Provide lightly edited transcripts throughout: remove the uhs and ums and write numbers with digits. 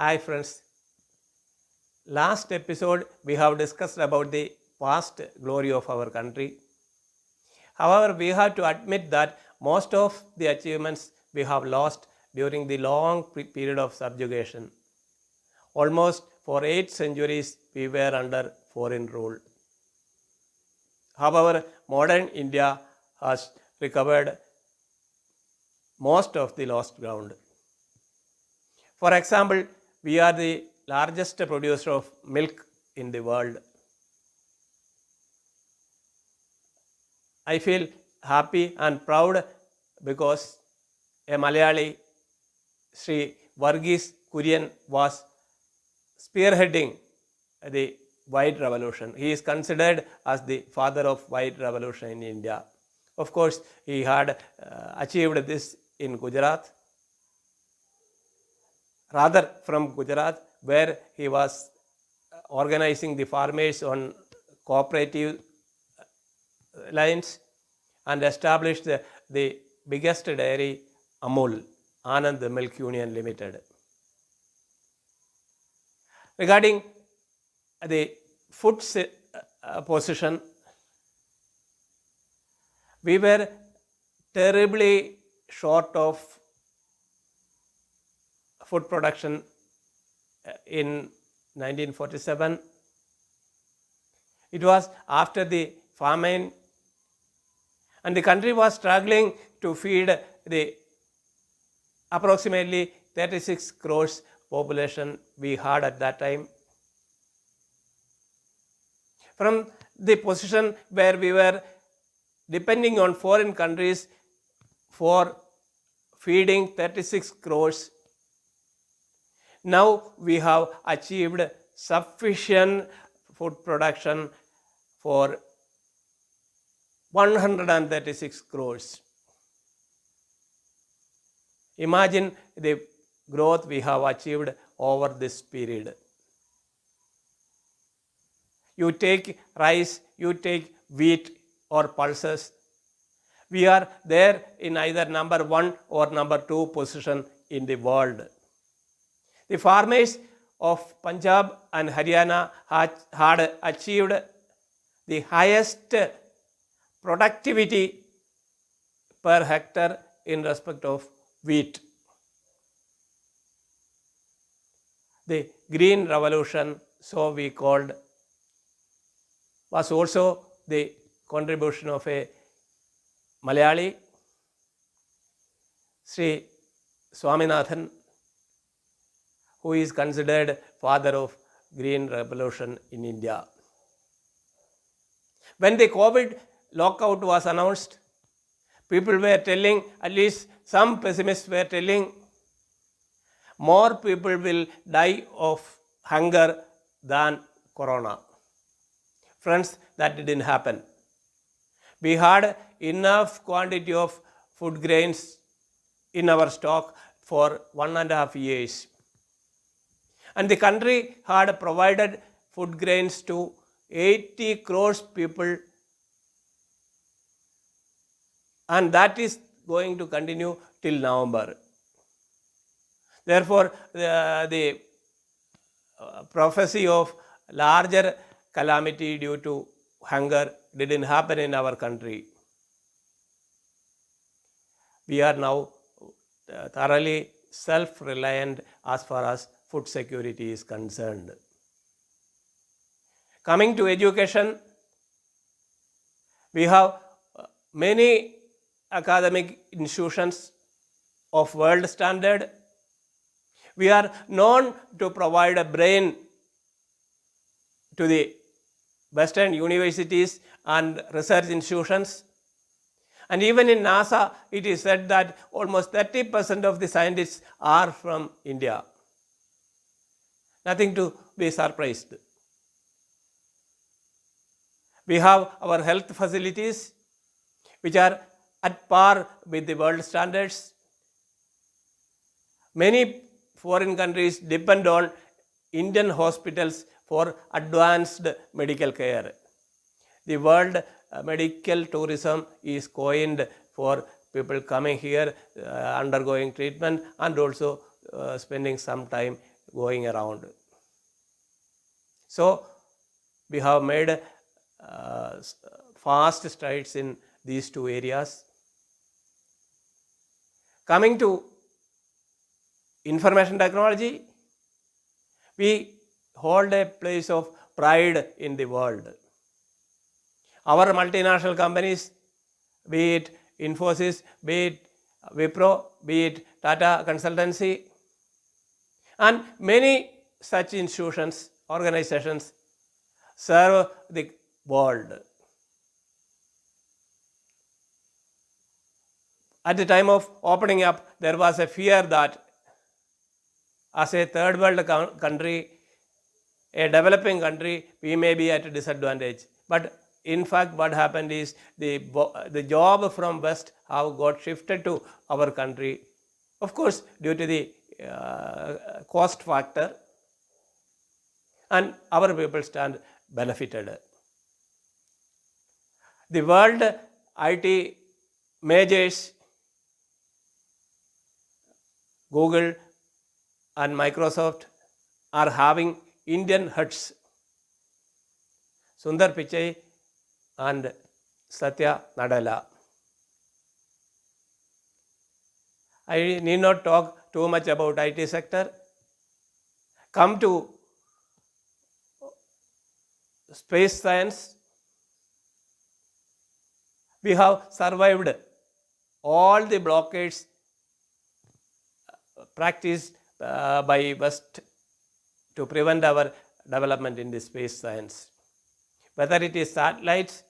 Hi friends. Last episode we have discussed about the past glory of our country. However, we have to admit that most of the achievements we have lost during the long period of subjugation. Almost for 8 centuries we were under foreign rule. However, modern India has recovered most of the lost ground. For example, we are the largest producer of milk in the world. I feel happy and proud because a Malayali, Sri Varghese Kurian, was spearheading the White Revolution. He is considered as the father of White Revolution in India. Of course, he had achieved this in Gujarat, rather from Gujarat, where he was organizing the farmers on cooperative lines and established the biggest dairy, Amul, Anand Milk Union Limited. Regarding the food position, we were terribly short of food production in 1947. It was after the famine, and the country was struggling to feed the approximately 36 crores population we had at that time. From the position where we were depending on foreign countries for feeding 36 crores, now we have achieved sufficient food production for 136 crores. Imagine the growth we have achieved over this period. You take rice, you take wheat or pulses. We are there in either number 1 or number 2 position in the world. The farmers of Punjab and Haryana had achieved the highest productivity per hectare in respect of wheat. The Green Revolution, so we called, was also the contribution of a Malayali, Sri Swaminathan, who is considered father of Green Revolution in India. When the COVID lockout was announced, people were telling, at least some pessimists were telling, more people will die of hunger than corona. Friends, that didn't happen. We had enough quantity of food grains in our stock for 1.5 years. And the country had provided food grains to 80 crores people, and that is going to continue till November. Therefore, the prophecy of larger calamity due to hunger didn't happen in our country. We are now thoroughly self-reliant as far as food security is concerned. Coming to education, we have many academic institutions of world standard. We are known to provide a brain to the Western universities and research institutions. And even in NASA, it is said that almost 30% of the scientists are from India. Nothing to be surprised. We have our health facilities, which are at par with the world standards. Many foreign countries depend on Indian hospitals for advanced medical care. The world medical tourism is coined for people coming here, undergoing treatment, and also spending some time going around. So we have made fast strides in these two areas. Coming to information technology, we hold a place of pride in the world. Our multinational companies, be it Infosys, be it Wipro, be it Tata Consultancy, and many such institutions, organizations serve the world. At the time of opening up, there was a fear that as a third world country, a developing country, we may be at a disadvantage. But in fact, what happened is the job from West have got shifted to our country. Of course, due to the cost factor, and our people stand benefited. The world IT majors, Google and Microsoft, are having Indian heads. Sundar Pichai and Satya Nadella. I need not talk too much about IT sector. Come to space science. We have survived all the blockades practiced by West to prevent our development in the space science. Whether it is satellites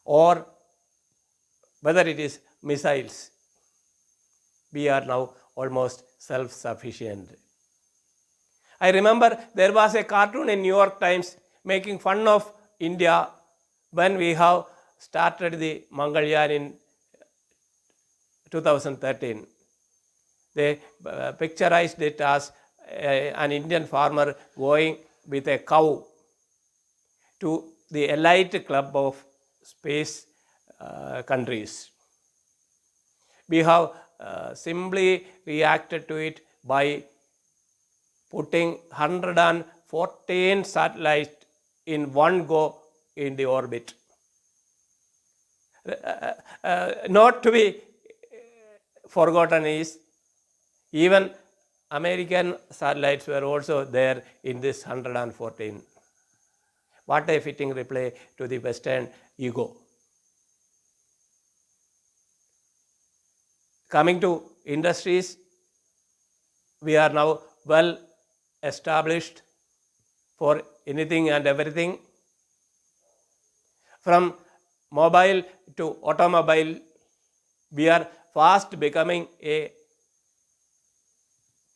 or whether it is missiles, we are now almost self-sufficient. I remember there was a cartoon in New York Times making fun of India when we have started the Mangalyaan in 2013. They picturized it as an Indian farmer going with a cow to the elite club of space countries. We have simply reacted to it by putting 114 satellites in one go in the orbit. Not to be forgotten is even American satellites were also there in this 114. What a fitting reply to the Western ego. Coming to industries, we are now well established for anything and everything. From mobile to automobile, we are fast becoming a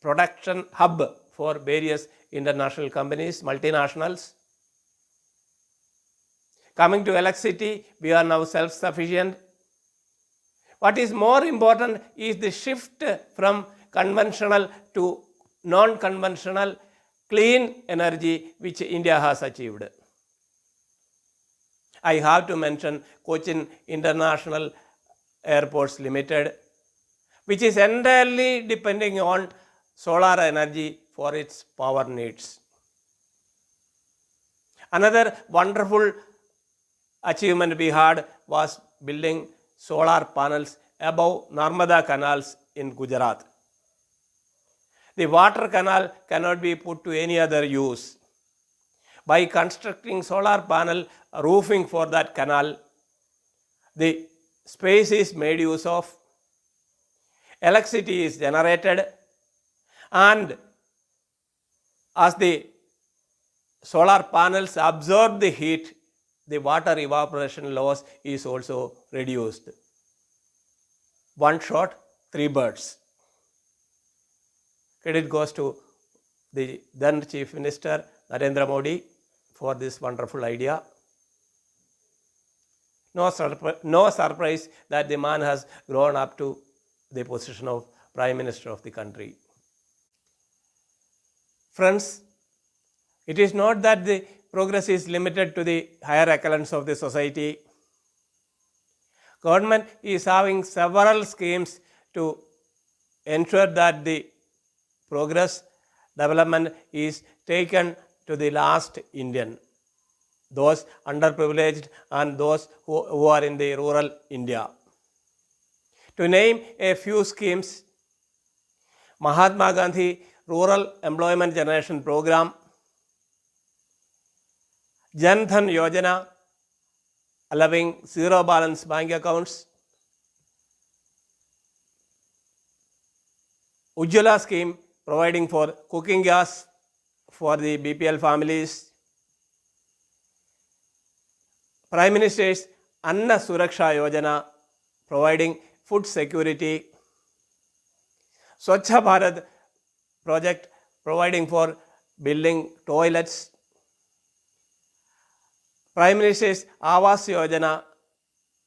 production hub for various international companies, multinationals. Coming to electricity, we are now self-sufficient. What is more important is the shift from conventional to non-conventional clean energy which India has achieved. I have to mention Cochin International Airports Limited, which is entirely depending on solar energy for its power needs. Another wonderful achievement we had was building solar panels above Narmada canals in Gujarat. The water canal cannot be put to any other use. By constructing solar panel roofing for that canal, the space is made use of, electricity is generated, and as the solar panels absorb the heat, the water evaporation loss is also reduced. One shot, three birds. Credit goes to the then Chief Minister Narendra Modi for this wonderful idea. No surprise that the man has grown up to the position of Prime Minister of the country. Friends, it is not that the progress is limited to the higher echelons of the society. Government is having several schemes to ensure that the progress development is taken to the last Indian, those underprivileged and those who are in the rural India. To name a few schemes, Mahatma Gandhi Rural Employment Generation Program, Jan Dhan Yojana allowing zero balance bank accounts, Ujjwala scheme providing for cooking gas for the BPL families, Prime Minister's Anna Suraksha Yojana providing food security, Swachha Bharat project providing for building toilets, Prime Minister's Awas Yojana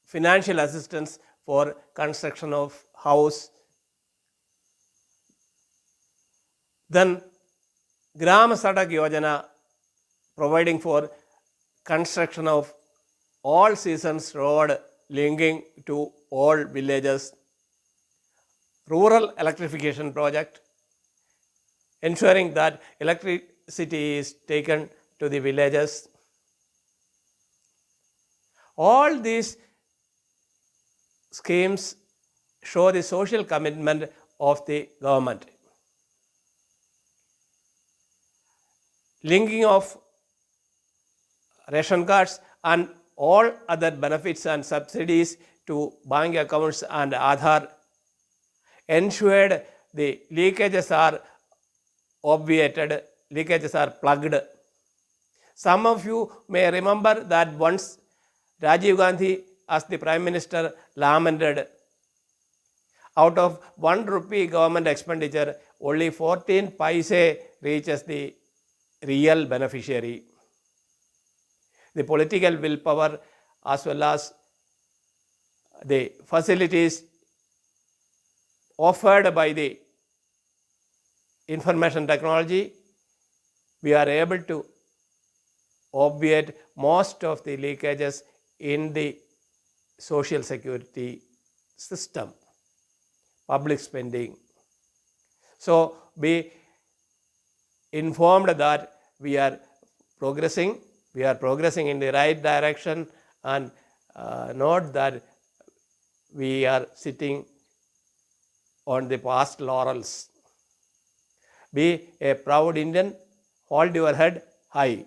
financial assistance for construction of house, then Gram Sadak Yojana providing for construction of all seasons road linking to all villages, rural electrification project ensuring that electricity is taken to the villages. All these schemes show the social commitment of the government. Linking of ration cards and all other benefits and subsidies to bank accounts and Aadhaar ensured the leakages are obviated, leakages are plugged. Some of you may remember that once Rajiv Gandhi as the Prime Minister lamented, out of 1 rupee government expenditure, only 14 paise reaches the real beneficiary. The political willpower as well as the facilities offered by the information technology, we are able to obviate most of the leakages in the social security system, public spending. So be informed that we are progressing in the right direction, and note that we are sitting on the past laurels. Be a proud Indian, hold your head high.